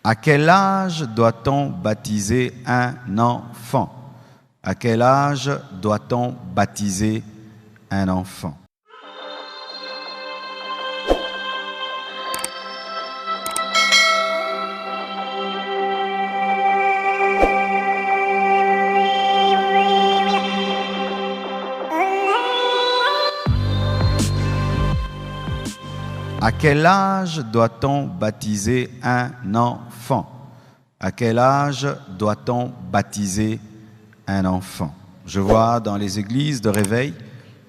À quel âge doit-on baptiser un enfant? À quel âge doit-on baptiser un enfant? À quel âge doit-on baptiser un enfant? À quel âge doit-on baptiser un enfant? Je vois dans les églises de réveil,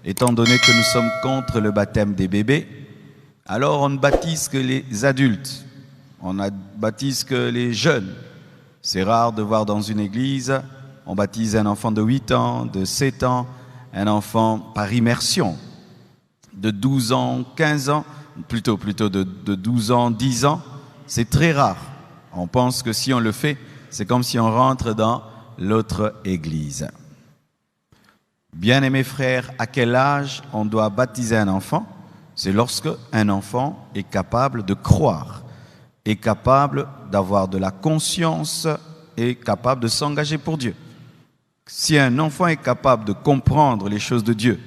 étant donné que nous sommes contre le baptême des bébés, alors on ne baptise que les adultes, on ne baptise que les jeunes. C'est rare de voir dans une église, on baptise un enfant de 8 ans, de 7 ans, un enfant par immersion, de 12 ans, 15 ans, plutôt de 12 ans, 10 ans, c'est très rare. On pense que si on le fait, c'est comme si on rentre dans l'autre église. Bien-aimés frères, à quel âge on doit baptiser un enfant? C'est lorsque un enfant est capable de croire, est capable d'avoir de la conscience, est capable de s'engager pour Dieu. Si un enfant est capable de comprendre les choses de Dieu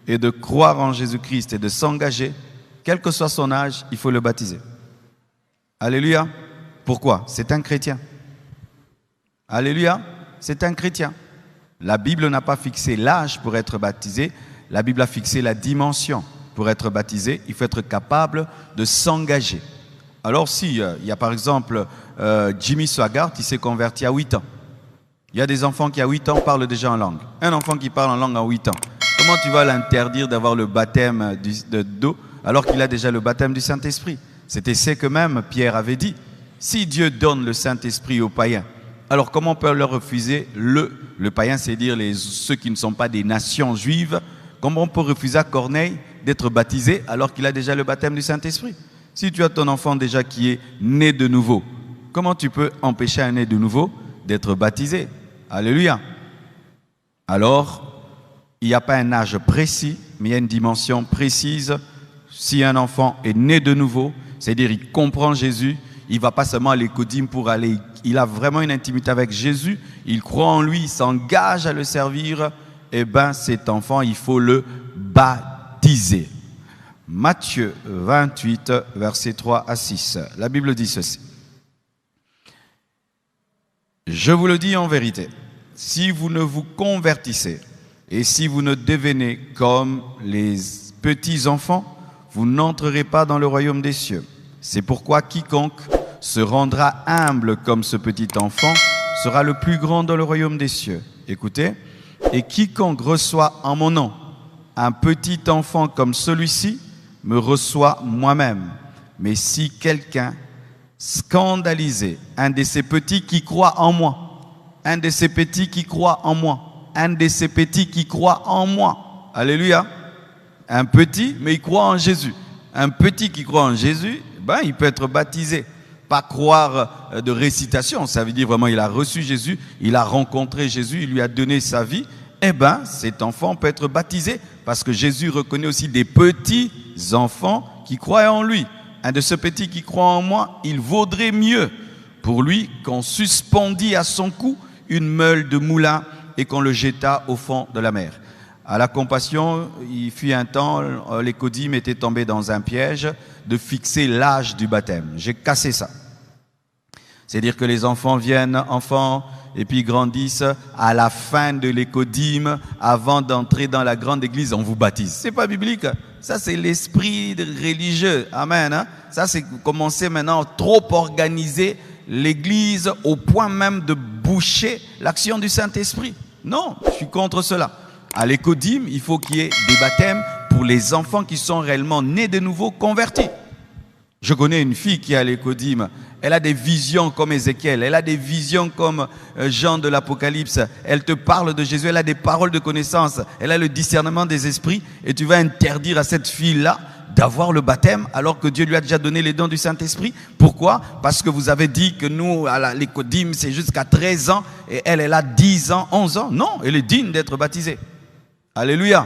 et de croire en Jésus-Christ et de s'engager, quel que soit son âge, il faut le baptiser. Alléluia. Pourquoi? C'est un chrétien. Alléluia. C'est un chrétien. La Bible n'a pas fixé l'âge pour être baptisé. La Bible a fixé la dimension. Pour être baptisé, il faut être capable de s'engager. Alors si il y a par exemple Jimmy Swaggart, il s'est converti à 8 ans. Il y a des enfants qui à 8 ans parlent déjà en langue. Un enfant qui parle en langue à 8 ans, comment tu vas l'interdire d'avoir le baptême d'eau alors qu'il a déjà le baptême du Saint-Esprit? C'était ce que même Pierre avait dit. Si Dieu donne le Saint-Esprit aux païens, alors comment on peut leur refuser le païen, c'est-à-dire ceux qui ne sont pas des nations juives? Comment on peut refuser à Corneille d'être baptisé alors qu'il a déjà le baptême du Saint-Esprit? Si tu as ton enfant déjà qui est né de nouveau, comment tu peux empêcher un né de nouveau d'être baptisé? Alléluia. Alors, il n'y a pas un âge précis, mais il y a une dimension précise. Si un enfant est né de nouveau, c'est-à-dire il comprend Jésus, il ne va pas seulement à l'écodime pour aller, il a vraiment une intimité avec Jésus, il croit en lui, il s'engage à le servir, eh bien cet enfant, il faut le baptiser. Matthieu 28, versets 3 à 6. La Bible dit ceci. Je vous le dis en vérité, si vous ne vous convertissez et si vous ne devenez comme les petits enfants, vous n'entrerez pas dans le royaume des cieux. C'est pourquoi quiconque se rendra humble comme ce petit enfant sera le plus grand dans le royaume des cieux. Écoutez, et quiconque reçoit en mon nom un petit enfant comme celui-ci me reçoit moi-même. Mais si quelqu'un scandalisait un de ces petits qui croit en moi, un de ces petits qui croit en moi, un de ces petits qui croit en moi, alléluia, un petit, mais il croit en Jésus. Un petit qui croit en Jésus, ben, il peut être baptisé. Pas croire de récitation, ça veut dire vraiment il a reçu Jésus, il a rencontré Jésus, il lui a donné sa vie. Eh bien, cet enfant peut être baptisé parce que Jésus reconnaît aussi des petits enfants qui croient en lui. Un de ceux petits qui croit en moi, il vaudrait mieux pour lui qu'on suspendît à son cou une meule de moulin et qu'on le jetât au fond de la mer. À la Compassion, il fut un temps, l'écodime était tombé dans un piège de fixer l'âge du baptême. J'ai cassé ça. C'est-à-dire que les enfants viennent enfants et puis grandissent à la fin de l'écodime, avant d'entrer dans la grande église, on vous baptise. C'est pas biblique. Ça, c'est l'esprit religieux. Amen. Hein? Ça, c'est commencer maintenant à trop organiser l'église au point même de boucher l'action du Saint-Esprit. Non, je suis contre cela. À l'écodime, il faut qu'il y ait des baptêmes pour les enfants qui sont réellement nés de nouveau, convertis. Je connais une fille qui est à l'écodime. Elle a des visions comme Ézéchiel. Elle a des visions comme Jean de l'Apocalypse. Elle te parle de Jésus. Elle a des paroles de connaissance. Elle a le discernement des esprits. Et tu vas interdire à cette fille-là d'avoir le baptême alors que Dieu lui a déjà donné les dons du Saint-Esprit. Pourquoi? Parce que vous avez dit que nous, à l'écodime, c'est jusqu'à 13 ans. Et elle a 10 ans, 11 ans. Non, elle est digne d'être baptisée. Alléluia.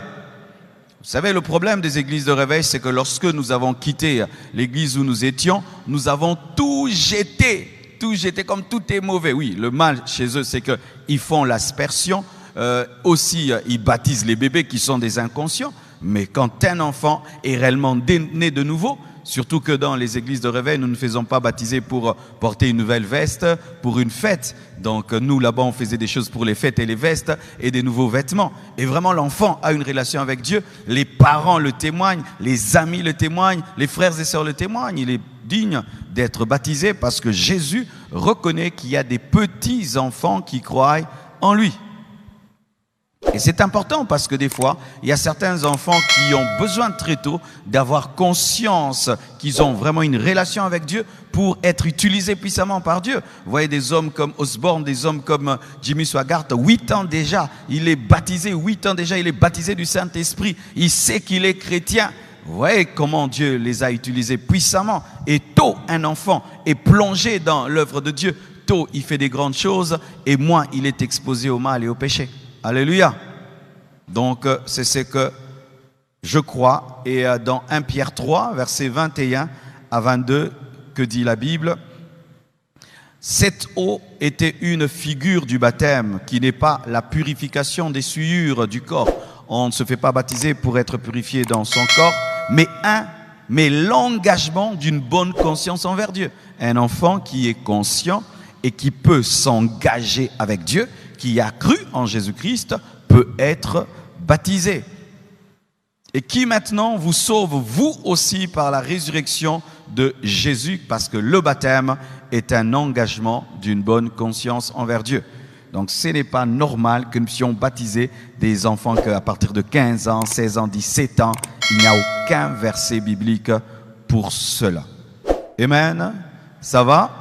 Vous savez, le problème des églises de réveil, c'est que lorsque nous avons quitté l'église où nous étions, nous avons tout jeté, tout jeter comme tout est mauvais. Oui, le mal chez eux, c'est qu'ils font l'aspersion. Aussi, ils baptisent les bébés qui sont des inconscients. Mais quand un enfant est réellement né de nouveau, surtout que dans les églises de réveil, nous ne faisons pas baptiser pour porter une nouvelle veste, pour une fête. Donc nous, là-bas, on faisait des choses pour les fêtes et les vestes et des nouveaux vêtements. Et vraiment, l'enfant a une relation avec Dieu. Les parents le témoignent, les amis le témoignent, les frères et sœurs le témoignent. Il est digne d'être baptisé parce que Jésus reconnaît qu'il y a des petits enfants qui croient en lui. Et c'est important parce que des fois, il y a certains enfants qui ont besoin très tôt d'avoir conscience qu'ils ont vraiment une relation avec Dieu pour être utilisés puissamment par Dieu. Vous voyez des hommes comme Osborne, des hommes comme Jimmy Swaggart, 8 ans déjà, il est baptisé, 8 ans déjà, il est baptisé du Saint-Esprit. Il sait qu'il est chrétien. Vous voyez comment Dieu les a utilisés puissamment. Et tôt, un enfant est plongé dans l'œuvre de Dieu. Tôt, il fait des grandes choses et moins, il est exposé au mal et au péché. Alléluia. Donc, c'est ce que je crois. Et dans 1 Pierre 3, versets 21 à 22, que dit la Bible? Cette eau était une figure du baptême, qui n'est pas la purification des souillures du corps. On ne se fait pas baptiser pour être purifié dans son corps, mais l'engagement d'une bonne conscience envers Dieu. Un enfant qui est conscient et qui peut s'engager avec Dieu, qui a cru en Jésus-Christ, peut être baptisé. Et qui maintenant vous sauve, vous aussi, par la résurrection de Jésus, parce que le baptême est un engagement d'une bonne conscience envers Dieu. Donc ce n'est pas normal que nous puissions baptiser des enfants qu'à partir de 15 ans, 16 ans, 17 ans, il n'y a aucun verset biblique pour cela. Amen. Ça va?